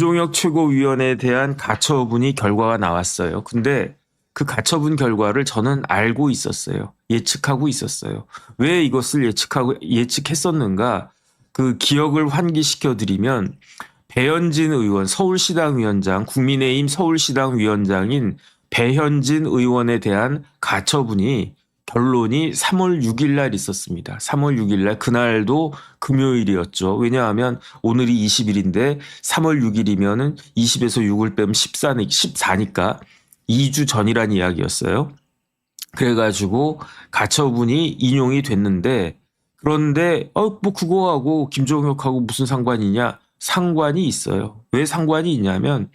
김종혁 최고위원에 대한 가처분이 결과가 나왔어요. 근데 그 가처분 결과를 저는 알고 있었어요. 예측하고 있었어요. 왜 이것을 예측했었는가? 그 기억을 환기시켜 드리면 배현진 의원, 서울시당 위원장, 국민의힘 서울시당 위원장인 배현진 의원에 대한 가처분이 결론이 3월 6일 날 있었습니다. 3월 6일 날 그날도 금요일이었죠. 왜냐하면 오늘이 20일인데 3월 6일이면은 20에서 6을 빼면 14니까 2주 전이란 이야기였어요. 그래가지고 가처분이 인용이 됐는데 그런데 뭐 그거하고 김종혁하고 무슨 상관이냐? 상관이 있어요. 왜 상관이 있냐면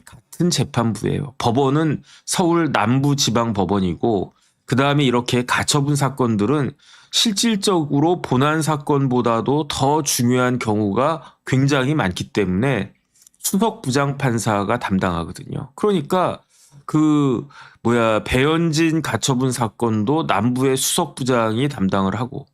같은 재판부예요. 법원은 서울 남부지방법원이고 그다음에 이렇게 가처분 사건들은 실질적으로 본안 사건보다도 더 중요한 경우가 굉장히 많기 때문에 수석 부장판사가 담당하거든요. 그러니까 배현진 가처분 사건도 남부의 수석 부장이 담당을 하고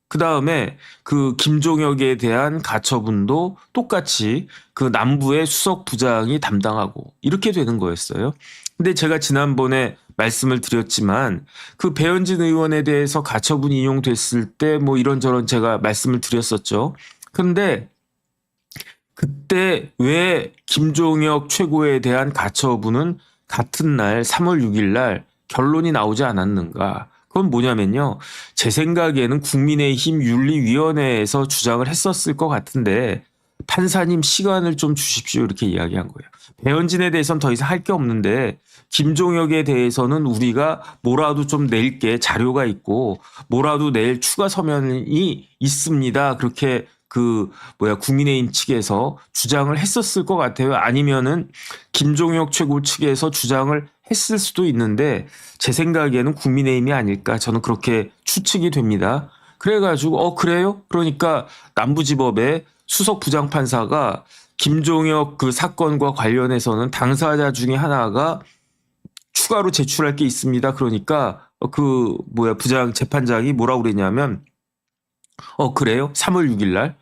그다음에 그 김종혁에 대한 가처분도 똑같이 그 남부의 수석 부장이 담당하고 이렇게 되는 거였어요. 근데 제가 지난번에 말씀을 드렸지만 그 배현진 의원에 대해서 가처분 인용됐을 때 뭐 이런저런 제가 말씀을 드렸었죠. 근데 그때 왜 김종혁 최고에 대한 가처분은 같은 날 3월 6일 날 결론이 나오지 않았는가? 그건 뭐냐면요. 제 생각에는 국민의힘 윤리위원회에서 주장을 했었을 것 같은데 판사님 시간을 좀 주십시오 이렇게 이야기한 거예요. 배현진에 대해서는 더 이상 할 게 없는데 김종혁에 대해서는 우리가 뭐라도 좀 낼게 자료가 있고 뭐라도 낼 추가 서면이 있습니다. 그렇게 국민의힘 측에서 주장을 했었을 것 같아요. 아니면은 김종혁 최고 측에서 주장을 했을 수도 있는데 제 생각에는 국민의힘이 아닐까 저는 그렇게 추측이 됩니다. 그래가지고 그래요? 그러니까 남부지법의 수석 부장판사가 김종혁 그 사건과 관련해서는 당사자 중에 하나가 추가로 제출할 게 있습니다. 그러니까 부장 재판장이 뭐라고 그랬냐면 그래요? 3월 6일 날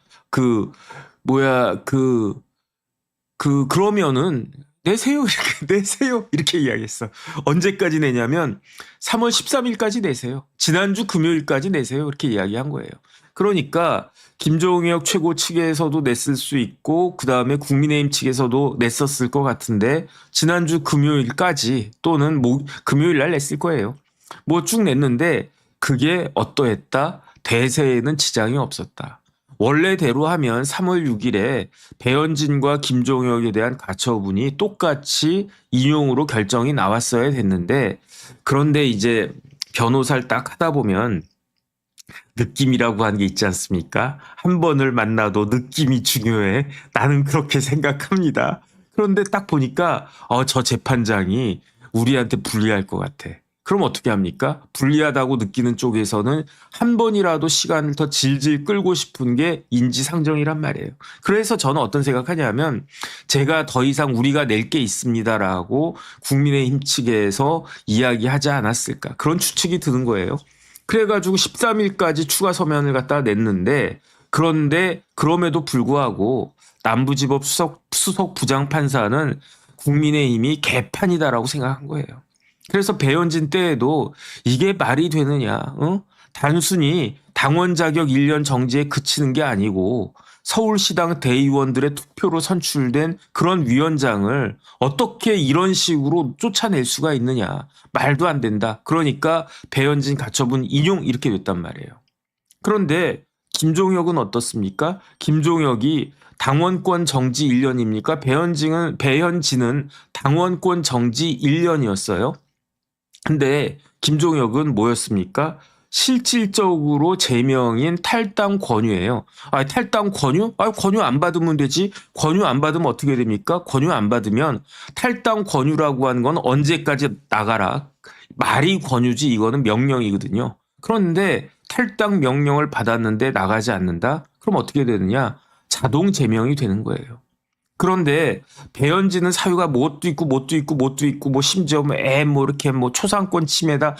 그러면은 내세요 이렇게 이야기했어. 언제까지 내냐면 3월 13일까지 내세요. 지난주 금요일까지 내세요. 이렇게 이야기한 거예요. 그러니까 김종혁 최고 측에서도 냈을 수 있고 그다음에 국민의힘 측에서도 냈었을 것 같은데 지난주 금요일까지 또는 금요일 날 냈을 거예요. 뭐 쭉 냈는데 그게 어떠했다? 대세에는 지장이 없었다. 원래대로 하면 3월 6일에 배현진과 김종혁에 대한 가처분이 똑같이 인용으로 결정이 나왔어야 됐는데 그런데 이제 변호사를 딱 하다 보면 느낌이라고 하는 게 있지 않습니까? 한 번을 만나도 느낌이 중요해. 나는 그렇게 생각합니다. 그런데 딱 보니까 저 재판장이 우리한테 불리할 것 같아. 그럼 어떻게 합니까? 불리하다고 느끼는 쪽에서는 한 번이라도 시간을 더 질질 끌고 싶은 게 인지상정이란 말이에요. 그래서 저는 어떤 생각하냐면 제가 더 이상 우리가 낼 게 있습니다라고 국민의힘 측에서 이야기하지 않았을까. 그런 추측이 드는 거예요. 그래가지고 13일까지 추가 서면을 갖다 냈는데 그런데 그럼에도 불구하고 남부지법 수석 부장판사는 국민의힘이 개판이다라고 생각한 거예요. 그래서 배현진 때에도 이게 말이 되느냐. 단순히 당원 자격 1년 정지에 그치는 게 아니고 서울시당 대의원들의 투표로 선출된 그런 위원장을 어떻게 이런 식으로 쫓아낼 수가 있느냐. 말도 안 된다. 그러니까 배현진 가처분 인용 이렇게 됐단 말이에요. 그런데 김종혁은 어떻습니까? 김종혁이 당원권 정지 1년입니까? 배현진은 당원권 정지 1년이었어요. 근데 김종혁은 뭐였습니까? 실질적으로 제명인 탈당 권유예요. 탈당 권유? 권유 안 받으면 되지. 권유 안 받으면 어떻게 됩니까? 권유 안 받으면 탈당 권유라고 하는 건 언제까지 나가라. 말이 권유지 이거는 명령이거든요. 그런데 탈당 명령을 받았는데 나가지 않는다? 그럼 어떻게 되느냐? 자동 제명이 되는 거예요. 그런데 배현진은 사유가 뭣도 있고 뭐 심지어 이렇게 초상권 침해다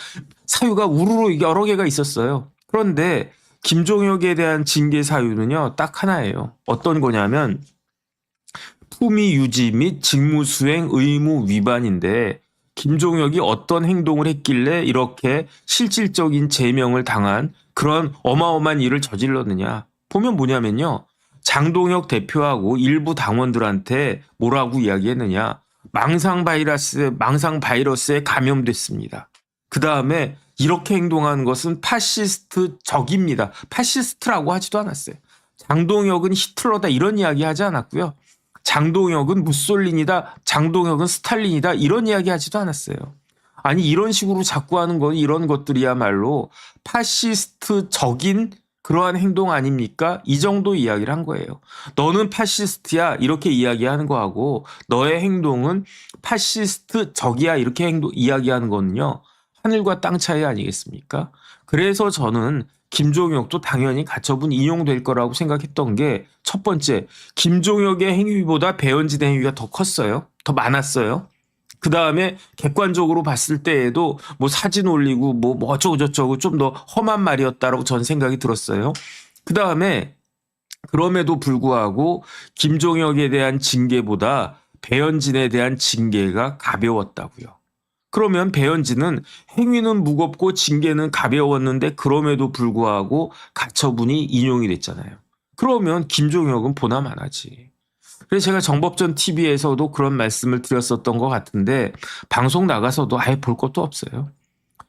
사유가 우르르 여러 개가 있었어요. 그런데 김종혁에 대한 징계 사유는요 딱 하나예요. 어떤 거냐면 품위 유지 및 직무 수행 의무 위반인데 김종혁이 어떤 행동을 했길래 이렇게 실질적인 제명을 당한 그런 어마어마한 일을 저질렀느냐. 보면 뭐냐면요. 장동혁 대표하고 일부 당원들한테 뭐라고 이야기했느냐. 망상 바이러스에 감염됐습니다. 그 다음에 이렇게 행동하는 것은 파시스트 적입니다. 파시스트라고 하지도 않았어요. 장동혁은 히틀러다 이런 이야기 하지 않았고요. 장동혁은 무솔린이다. 장동혁은 스탈린이다. 이런 이야기 하지도 않았어요. 아니 이런 식으로 자꾸 하는 건 이런 것들이야말로 파시스트적인 그러한 행동 아닙니까? 이 정도 이야기를 한 거예요. 너는 파시스트야 이렇게 이야기하는 거하고 너의 행동은 파시스트적이야 이렇게 이야기하는 거는요. 하늘과 땅 차이 아니겠습니까? 그래서 저는 김종혁도 당연히 가처분 인용될 거라고 생각했던 게 첫 번째, 김종혁의 행위보다 배현진의 행위가 더 컸어요. 더 많았어요. 그 다음에 객관적으로 봤을 때에도 뭐 사진 올리고 뭐 어쩌고저쩌고 좀 더 험한 말이었다라고 전 생각이 들었어요. 그 다음에 그럼에도 불구하고 김종혁에 대한 징계보다 배현진에 대한 징계가 가벼웠다고요. 그러면 배현진은 행위는 무겁고 징계는 가벼웠는데 그럼에도 불구하고 가처분이 인용이 됐잖아요. 그러면 김종혁은 보나마나지. 그래서 제가 정법전 TV에서도 그런 말씀을 드렸었던 것 같은데 방송 나가서도 아예 볼 것도 없어요.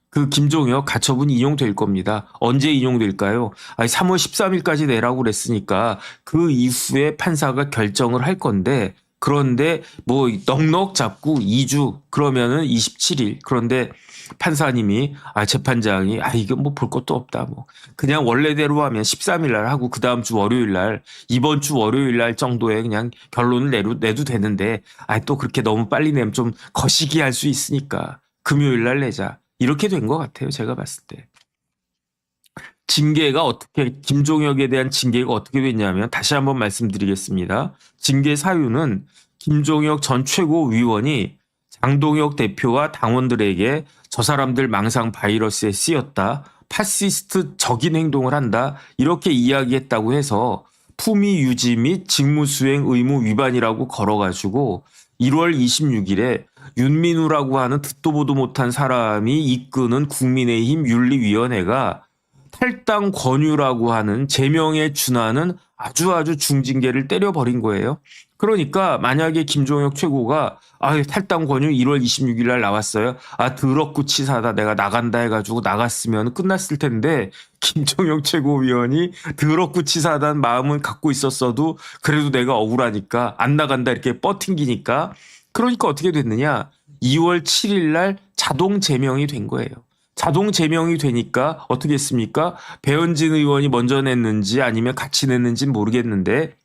그 김종혁 가처분 인용될 겁니다. 언제 인용될까요? 3월 13일까지 내라고 그랬으니까 그 이후에 판사가 결정을 할 건데 그런데 뭐 넉넉 잡고 2주 그러면은 27일 그런데 판사님이 재판장이 이거 뭐 볼 것도 없다 뭐 그냥 원래대로 하면 13일 날 하고 그 다음 주 월요일 날 이번 주 월요일 날 정도에 그냥 결론을 내도 되는데 또 그렇게 너무 빨리 내면 좀 거시기 할 수 있으니까 금요일 날 내자 이렇게 된 것 같아요. 제가 봤을 때. 징계가 김종혁에 대한 징계가 어떻게 됐냐면 다시 한번 말씀드리겠습니다. 징계 사유는 김종혁 전 최고위원이 장동혁 대표와 당원들에게 저 사람들 망상 바이러스에 쓰였다. 파시스트적인 행동을 한다. 이렇게 이야기했다고 해서 품위 유지 및 직무 수행 의무 위반이라고 걸어가지고 1월 26일에 윤민우라고 하는 듣도 보도 못한 사람이 이끄는 국민의힘 윤리위원회가 탈당 권유라고 하는 제명에 준하는 아주 중징계를 때려버린 거예요. 그러니까 만약에 김종혁 최고가 탈당 권유 1월 26일 날 나왔어요. 더럽고 치사하다 내가 나간다 해가지고 나갔으면 끝났을 텐데 김종혁 최고위원이 더럽고 치사하다는 마음은 갖고 있었어도 그래도 내가 억울하니까 안 나간다 이렇게 뻗팅기니까 그러니까 어떻게 됐느냐 2월 7일 날 자동 제명이 된 거예요. 자동 제명이 되니까 어떻게 했습니까? 배현진 의원이 먼저 냈는지 아니면 같이 냈는지는 모르겠는데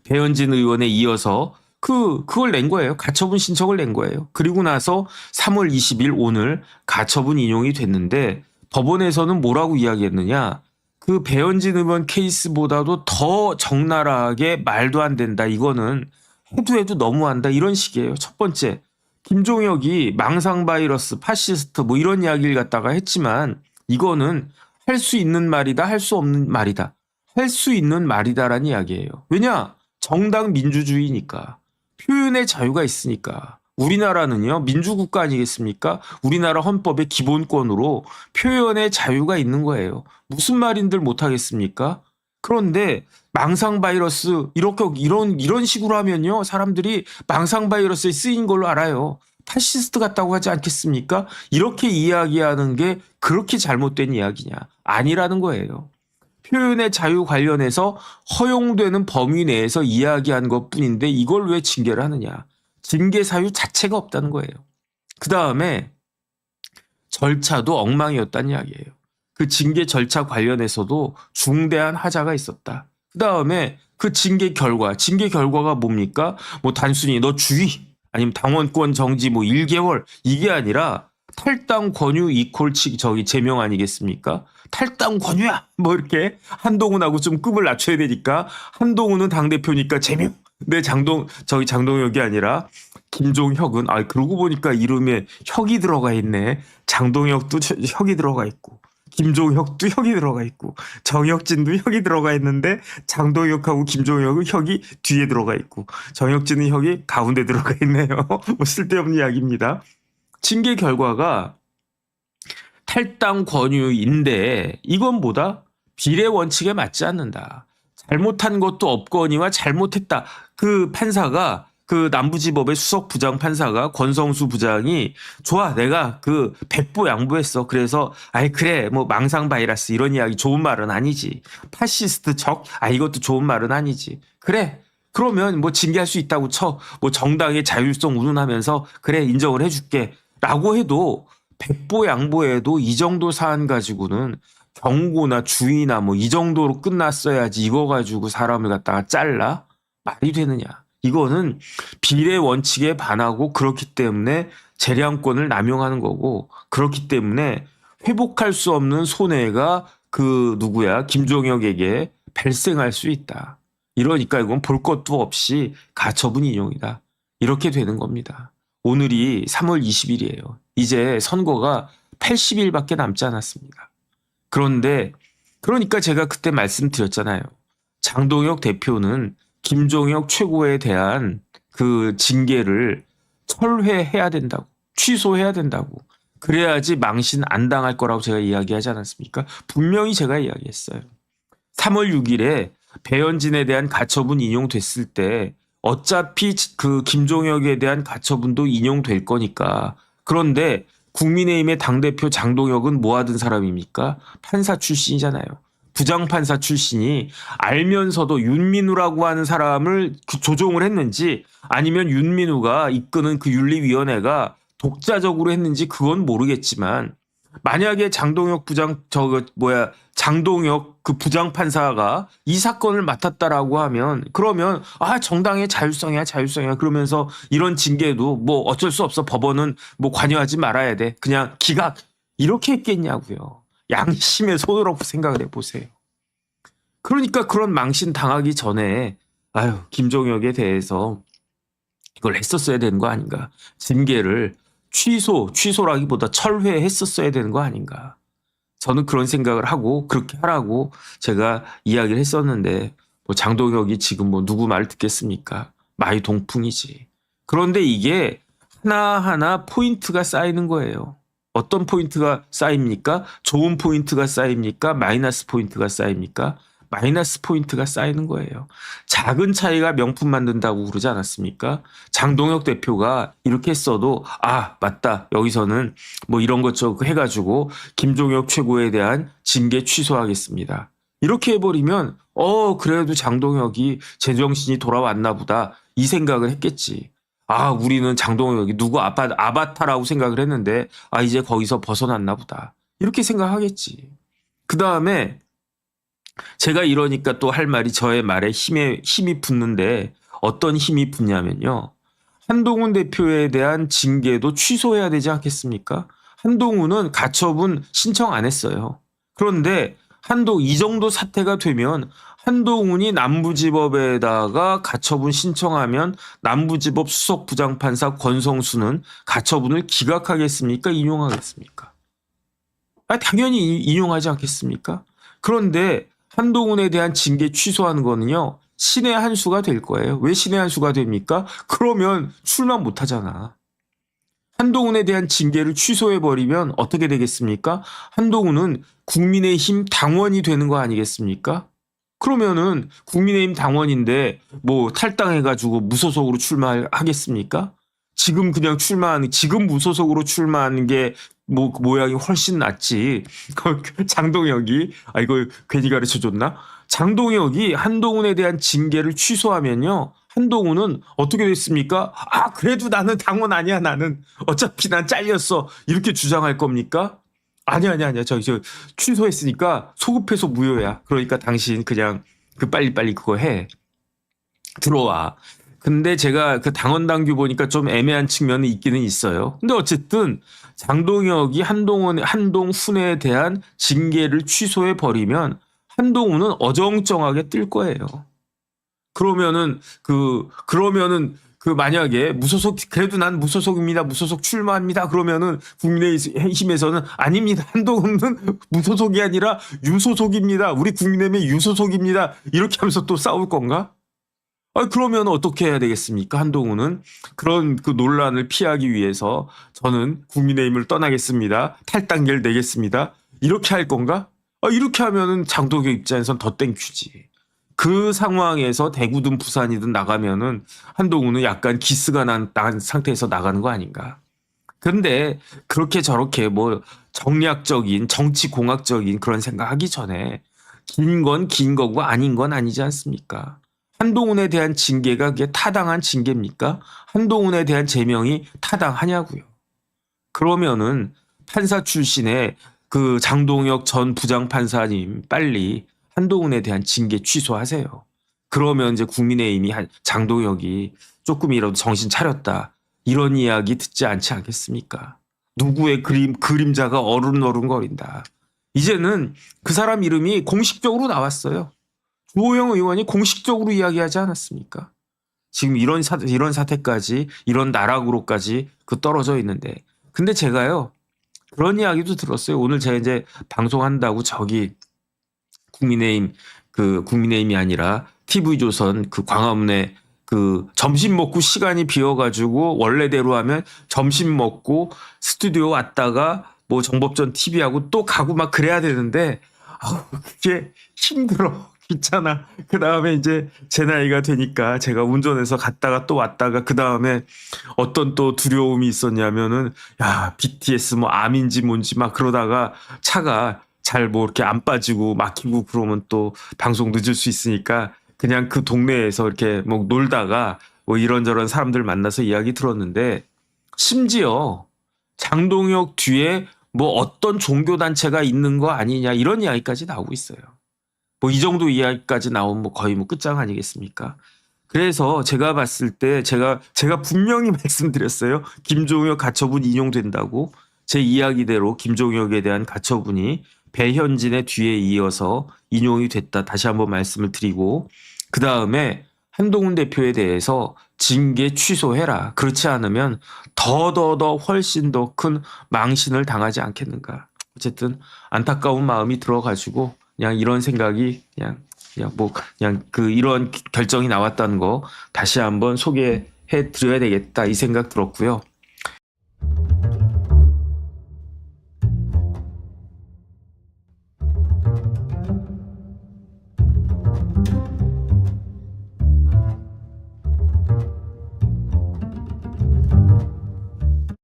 배현진 의원에 이어서 그걸 낸 거예요. 가처분 신청을 낸 거예요. 그리고 나서 3월 20일 오늘 가처분 인용이 됐는데 법원에서는 뭐라고 이야기했느냐. 그 배현진 의원 케이스보다도 더 적나라하게 말도 안 된다. 이거는 해도 너무한다. 이런 식이에요. 첫 번째. 김종혁이 망상 바이러스, 파시스트 뭐 이런 이야기를 갖다가 했지만 이거는 할 수 있는 말이다, 할 수 없는 말이다. 할 수 있는 말이다라는 이야기예요. 왜냐? 정당 민주주의니까. 표현의 자유가 있으니까. 우리나라는요, 민주국가 아니겠습니까? 우리나라 헌법의 기본권으로 표현의 자유가 있는 거예요. 무슨 말인들 못하겠습니까? 그런데 망상 바이러스 이런 식으로 하면요 사람들이 망상 바이러스에 쓰인 걸로 알아요. 파시스트 같다고 하지 않겠습니까? 이렇게 이야기하는 게 그렇게 잘못된 이야기냐? 아니라는 거예요. 표현의 자유 관련해서 허용되는 범위 내에서 이야기한 것뿐인데 이걸 왜 징계를 하느냐? 징계 사유 자체가 없다는 거예요. 그 다음에 절차도 엉망이었다는 이야기예요. 그 징계 절차 관련해서도 중대한 하자가 있었다. 그 다음에 그 징계 결과가 뭡니까? 뭐 단순히 너 주의 아니면 당원권 정지 뭐 1개월 이게 아니라 탈당 권유 이퀄 제명 아니겠습니까? 탈당 권유야 뭐 이렇게 한동훈하고 좀 급을 낮춰야 되니까 한동훈은 당대표니까 제명. 근데 장동혁이 아니라 김종혁은 그러고 보니까 이름에 혁이 들어가 있네. 장동혁도 혁이 들어가 있고 김종혁도 혁이 들어가 있고 정혁진도 혁이 들어가 있는데 장동혁하고 김종혁은 혁이 뒤에 들어가 있고 정혁진은 혁이 가운데 들어가 있네요. 뭐 쓸데없는 이야기입니다. 징계 결과가 탈당 권유인데 이건 뭐다? 비례 원칙에 맞지 않는다. 잘못한 것도 없거니와 잘못했다. 그 판사가 그 남부지법의 수석 부장 판사가 권성수 부장이 좋아 내가 그 백보 양보했어. 그래서 아이 그래 뭐 망상 바이러스 이런 이야기 좋은 말은 아니지. 파시스트 적 이것도 좋은 말은 아니지. 그래 그러면 뭐 징계할 수 있다고 쳐. 뭐 정당의 자율성 운운하면서 그래 인정을 해줄게. 라고 해도 백보 양보해도 이 정도 사안 가지고는 경고나 주의나 뭐 이 정도로 끝났어야지 이거 가지고 사람을 갖다가 잘라? 말이 되느냐. 이거는 비례 원칙에 반하고 그렇기 때문에 재량권을 남용하는 거고 그렇기 때문에 회복할 수 없는 손해가 그 누구야 김종혁에게 발생할 수 있다. 이러니까 이건 볼 것도 없이 가처분 인용이다. 이렇게 되는 겁니다. 오늘이 3월 20일이에요. 이제 선거가 80일밖에 남지 않았습니다. 그런데 그러니까 제가 그때 말씀드렸잖아요. 장동혁 대표는 김종혁 최고에 대한 그 징계를 철회해야 된다고, 취소해야 된다고. 그래야지 망신 안 당할 거라고 제가 이야기하지 않았습니까? 분명히 제가 이야기했어요. 3월 6일에 배현진에 대한 가처분 인용됐을 때 어차피 그 김종혁에 대한 가처분도 인용될 거니까. 그런데 국민의힘의 당대표 장동혁은 뭐 하던 사람입니까? 판사 출신이잖아요. 부장판사 출신이 알면서도 윤민우라고 하는 사람을 조종을 했는지 아니면 윤민우가 이끄는 그 윤리위원회가 독자적으로 했는지 그건 모르겠지만 만약에 장동혁 장동혁 그 부장판사가 이 사건을 맡았다라고 하면 그러면 정당의 자율성이야 그러면서 이런 징계도 뭐 어쩔 수 없어 법원은 뭐 관여하지 말아야 돼 그냥 기각 이렇게 했겠냐고요. 양심의 손을 얹고 생각을 해보세요. 그러니까 그런 망신 당하기 전에 김종혁에 대해서 이걸 했었어야 되는 거 아닌가. 징계를 취소라기보다 철회했었어야 되는 거 아닌가. 저는 그런 생각을 하고 그렇게 하라고 제가 이야기를 했었는데 뭐 장동혁이 지금 뭐 누구 말 듣겠습니까? 마이 동풍이지. 그런데 이게 하나하나 포인트가 쌓이는 거예요. 어떤 포인트가 쌓입니까? 좋은 포인트가 쌓입니까? 마이너스 포인트가 쌓입니까? 마이너스 포인트가 쌓이는 거예요. 작은 차이가 명품 만든다고 그러지 않았습니까? 장동혁 대표가 이렇게 했어도 맞다. 여기서는 뭐 이런 것저것 해가지고 김종혁 최고에 대한 징계 취소하겠습니다. 이렇게 해버리면 그래도 장동혁이 제정신이 돌아왔나 보다 이 생각을 했겠지. 우리는 장동혁이 누구 아바타라고 생각을 했는데 이제 거기서 벗어났나 보다. 이렇게 생각하겠지. 그 다음에 제가 이러니까 또 할 말이 저의 말에 힘이 붙는데 어떤 힘이 붙냐면요. 한동훈 대표에 대한 징계도 취소해야 되지 않겠습니까? 한동훈은 가처분 신청 안 했어요. 그런데 이 정도 사태가 되면 한동훈이 남부지법에다가 가처분 신청하면 남부지법 수석 부장판사 권성수는 가처분을 기각하겠습니까? 인용하겠습니까? 당연히 인용하지 않겠습니까? 그런데 한동훈에 대한 징계 취소하는 거는요. 신의 한 수가 될 거예요. 왜 신의 한 수가 됩니까? 그러면 출마 못 하잖아. 한동훈에 대한 징계를 취소해버리면 어떻게 되겠습니까? 한동훈은 국민의힘 당원이 되는 거 아니겠습니까? 그러면은 국민의힘 당원인데 뭐 탈당해가지고 무소속으로 출마하겠습니까? 지금 지금 무소속으로 출마하는 게 모양이 훨씬 낫지. 장동혁이 이거 괜히 가르쳐줬나? 장동혁이 한동훈에 대한 징계를 취소하면요. 한동훈은 어떻게 됐습니까? 그래도 나는 당원 아니야 나는. 어차피 난 잘렸어. 이렇게 주장할 겁니까? 아니야. 저 취소했으니까 소급해서 무효야. 그러니까 당신 그냥 빨리빨리 그거 해. 들어와. 근데 제가 그 당원 당규 보니까 좀 애매한 측면이 있기는 있어요. 근데 어쨌든 장동혁이 한동훈에 대한 징계를 취소해 버리면 한동훈은 어정쩡하게 뜰 거예요. 그러면은 그 만약에 무소속 그래도 난 무소속입니다. 무소속 출마합니다. 그러면은 국민의힘에서는 아닙니다. 한동훈은 무소속이 아니라 유소속입니다. 우리 국민의힘의 유소속입니다. 이렇게 하면서 또 싸울 건가? 그러면 어떻게 해야 되겠습니까? 한동훈은 그런 그 논란을 피하기 위해서 저는 국민의힘을 떠나겠습니다. 탈당계를 내겠습니다. 이렇게 할 건가? 이렇게 하면은 장동혁 입장에선 더 땡큐지. 그 상황에서 대구든 부산이든 나가면은 한동훈은 약간 기스가 난 상태에서 나가는 거 아닌가. 근데 그렇게 저렇게 뭐 정략적인 정치공학적인 그런 생각하기 전에 긴 건 긴 거고 아닌 건 아니지 않습니까? 한동훈에 대한 징계가 그게 타당한 징계입니까? 한동훈에 대한 제명이 타당하냐고요. 그러면은 판사 출신의 그 장동혁 전 부장판사님 빨리 한동훈에 대한 징계 취소하세요. 그러면 이제 국민의힘이 장동혁이 조금이라도 정신 차렸다. 이런 이야기 듣지 않지 않겠습니까? 누구의 그림자가 어른어른거린다. 이제는 그 사람 이름이 공식적으로 나왔어요. 주호영 의원이 공식적으로 이야기하지 않았습니까? 지금 이런 사태까지 이런 나락으로까지 떨어져 있는데. 근데 제가요. 그런 이야기도 들었어요. 오늘 제가 이제 방송한다고 저기 국민의힘이 아니라 TV조선 그 광화문에 그 점심 먹고 시간이 비어가지고 원래대로 하면 점심 먹고 스튜디오 왔다가 뭐 정법전 TV하고 또 가고 막 그래야 되는데 그게 힘들어. 귀찮아. 그 다음에 이제 제 나이가 되니까 제가 운전해서 갔다가 또 왔다가 그 다음에 어떤 또 두려움이 있었냐면은 야 BTS 뭐 암인지 뭔지 막 그러다가 차가 잘 뭐 이렇게 안 빠지고 막히고 그러면 또 방송 늦을 수 있으니까 그냥 그 동네에서 이렇게 뭐 놀다가 뭐 이런저런 사람들 만나서 이야기 들었는데 심지어 장동혁 뒤에 뭐 어떤 종교단체가 있는 거 아니냐 이런 이야기까지 나오고 있어요. 뭐 이 정도 이야기까지 나오면 뭐 거의 뭐 끝장 아니겠습니까? 그래서 제가 봤을 때 제가 분명히 말씀드렸어요. 김종혁 가처분 인용된다고. 제 이야기대로 김종혁에 대한 가처분이 배현진의 뒤에 이어서 인용이 됐다. 다시 한번 말씀을 드리고 그다음에 한동훈 대표에 대해서 징계 취소해라. 그렇지 않으면 더 훨씬 더 큰 망신을 당하지 않겠는가. 어쨌든 안타까운 마음이 들어가지고 그냥 이런 생각이 그냥 이런 결정이 나왔다는 거 다시 한번 소개해 드려야 되겠다 이 생각 들었고요.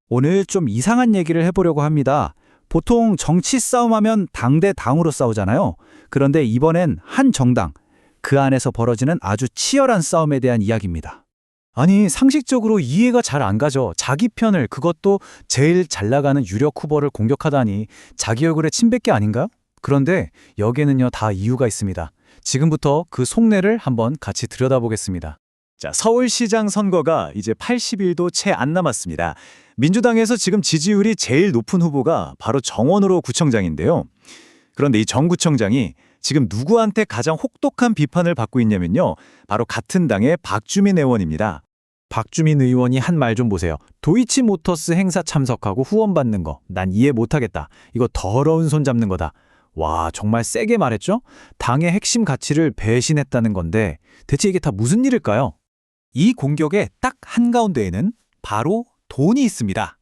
오늘 좀 이상한 얘기를 해보려고 합니다. 보통 정치 싸움하면 당 대 당으로 싸우잖아요. 그런데 이번엔 한 정당, 그 안에서 벌어지는 아주 치열한 싸움에 대한 이야기입니다. 아니, 상식적으로 이해가 잘 안 가죠. 자기 편을, 그것도 제일 잘 나가는 유력 후보를 공격하다니 자기 얼굴에 침 뱉기 아닌가요? 그런데 여기에는요, 다 이유가 있습니다. 지금부터 그 속내를 한번 같이 들여다보겠습니다. 자, 서울시장 선거가 이제 80일도 채 안 남았습니다. 민주당에서 지금 지지율이 제일 높은 후보가 바로 정원으로 구청장인데요. 그런데 이 정 구청장이 지금 누구한테 가장 혹독한 비판을 받고 있냐면요. 바로 같은 당의 박주민 의원입니다. 박주민 의원이 한 말 좀 보세요. 도이치모터스 행사 참석하고 후원 받는 거 난 이해 못하겠다. 이거 더러운 손 잡는 거다. 와, 정말 세게 말했죠? 당의 핵심 가치를 배신했다는 건데 대체 이게 다 무슨 일일까요? 이 공격의 딱 한가운데에는 바로 돈이 있습니다.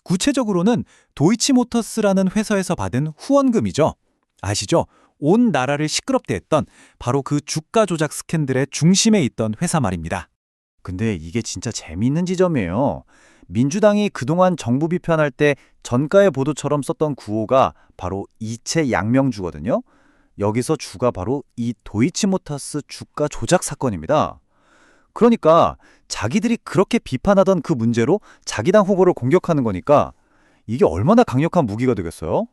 구체적으로는 도이치모터스라는 회사에서 받은 후원금이죠. 아시죠? 온 나라를 시끄럽게 했던 바로 그 주가 조작 스캔들의 중심에 있던 회사 말입니다. 근데 이게 진짜 재미있는 지점이에요. 민주당이 그동안 정부 비판할 때 전가의 보도처럼 썼던 구호가 바로 이체 양명주거든요. 여기서 주가 바로 이 도이치모터스 주가 조작 사건입니다. 그러니까 자기들이 그렇게 비판하던 그 문제로 자기 당 후보를 공격하는 거니까 이게 얼마나 강력한 무기가 되겠어요?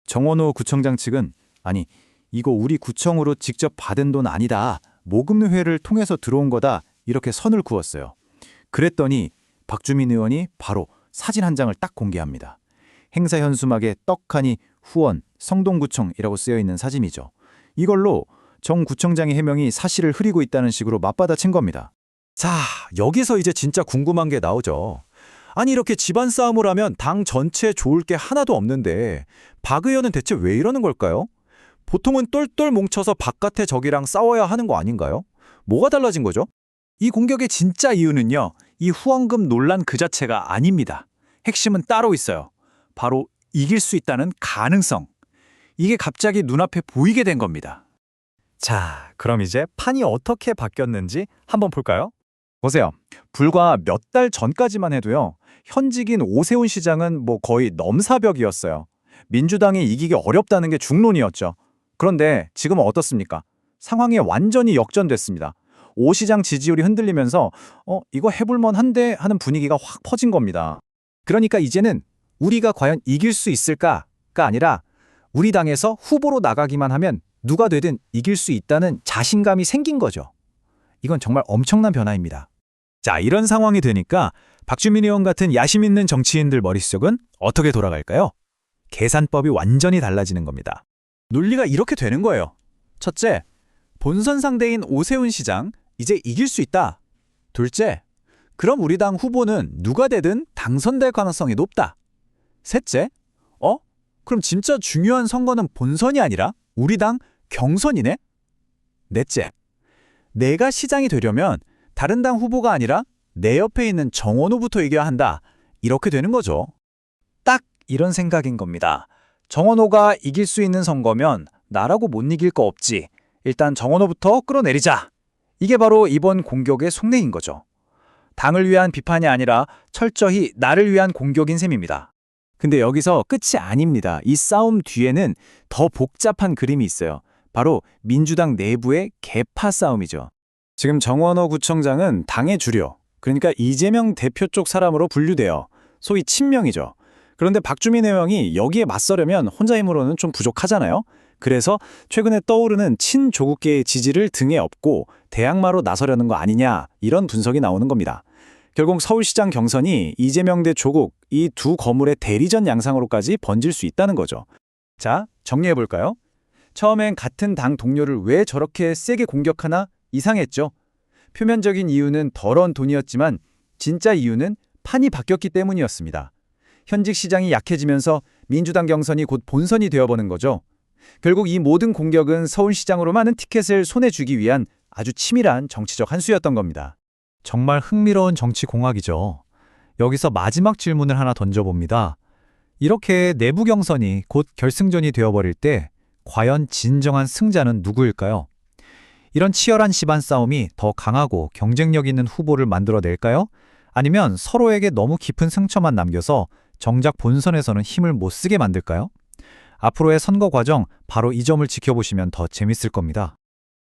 정원호 구청장 측은 아니, 이거 우리 구청으로 직접 받은 돈 아니다. 모금회를 통해서 들어온 거다. 이렇게 선을 그었어요. 그랬더니 박주민 의원이 바로 사진 한 장을 딱 공개합니다. 행사 현수막에 떡하니 후원 성동구청이라고 쓰여있는 사진이죠. 이걸로 정 구청장의 해명이 사실을 흐리고 있다는 식으로 맞받아친 겁니다. 자, 여기서 이제 진짜 궁금한 게 나오죠. 아니 이렇게 집안 싸움을 하면 당 전체에 좋을 게 하나도 없는데 박 의원은 대체 왜 이러는 걸까요? 보통은 똘똘 뭉쳐서 바깥의 적이랑 싸워야 하는 거 아닌가요? 뭐가 달라진 거죠? 이 공격의 진짜 이유는요. 이 후원금 논란 그 자체가 아닙니다. 핵심은 따로 있어요. 바로 이길 수 있다는 가능성. 이게 갑자기 눈앞에 보이게 된 겁니다. 자, 그럼 이제 판이 어떻게 바뀌었는지 한번 볼까요? 보세요. 불과 몇 달 전까지만 해도요. 현직인 오세훈 시장은 거의 넘사벽이었어요. 민주당이 이기기 어렵다는 게 중론이었죠. 그런데 지금은 어떻습니까? 상황이 완전히 역전됐습니다. 오 시장 지지율이 흔들리면서 이거 해볼만 한데 하는 분위기가 확 퍼진 겁니다. 그러니까 이제는 우리가 과연 이길 수 있을까가 아니라 우리 당에서 후보로 나가기만 하면 누가 되든 이길 수 있다는 자신감이 생긴 거죠. 이건 정말 엄청난 변화입니다. 자, 이런 상황이 되니까 박주민 의원 같은 야심 있는 정치인들 머릿속은 어떻게 돌아갈까요? 계산법이 완전히 달라지는 겁니다. 논리가 이렇게 되는 거예요. 첫째, 본선 상대인 오세훈 시장 이제 이길 수 있다. 둘째, 그럼 우리 당 후보는 누가 되든 당선될 가능성이 높다. 셋째, 그럼 진짜 중요한 선거는 본선이 아니라 우리 당 경선이네? 넷째, 내가 시장이 되려면 다른 당 후보가 아니라 내 옆에 있는 정원호부터 이겨야 한다. 이렇게 되는 거죠. 딱 이런 생각인 겁니다. 정원호가 이길 수 있는 선거면 나라고 못 이길 거 없지. 일단 정원호부터 끌어내리자. 이게 바로 이번 공격의 속내인 거죠. 당을 위한 비판이 아니라 철저히 나를 위한 공격인 셈입니다. 근데 여기서 끝이 아닙니다. 이 싸움 뒤에는 더 복잡한 그림이 있어요. 바로 민주당 내부의 계파 싸움이죠. 지금 정원호 구청장은 당의 주류, 그러니까 이재명 대표 쪽 사람으로 분류돼요. 소위 친명이죠. 그런데 박주민 의원이 여기에 맞서려면 혼자 힘으로는 좀 부족하잖아요. 그래서 최근에 떠오르는 친조국계의 지지를 등에 업고 대항마로 나서려는 거 아니냐, 이런 분석이 나오는 겁니다. 결국 서울시장 경선이 이재명 대 조국, 이 두 거물의 대리전 양상으로까지 번질 수 있다는 거죠. 자, 정리해볼까요? 처음엔 같은 당 동료를 왜 저렇게 세게 공격하나 이상했죠. 표면적인 이유는 덜어온 돈이었지만 진짜 이유는 판이 바뀌었기 때문이었습니다. 현직 시장이 약해지면서 민주당 경선이 곧 본선이 되어보는 거죠. 결국 이 모든 공격은 서울시장으로 많은 티켓을 손에 쥐기 위한 아주 치밀한 정치적 한수였던 겁니다. 정말 흥미로운 정치 공학이죠. 여기서 마지막 질문을 하나 던져봅니다. 이렇게 내부 경선이 곧 결승전이 되어버릴 때 과연 진정한 승자는 누구일까요? 이런 치열한 집안 싸움이 더 강하고 경쟁력 있는 후보를 만들어낼까요? 아니면 서로에게 너무 깊은 상처만 남겨서 정작 본선에서는 힘을 못 쓰게 만들까요? 앞으로의 선거 과정 바로 이 점을 지켜보시면 더 재밌을 겁니다.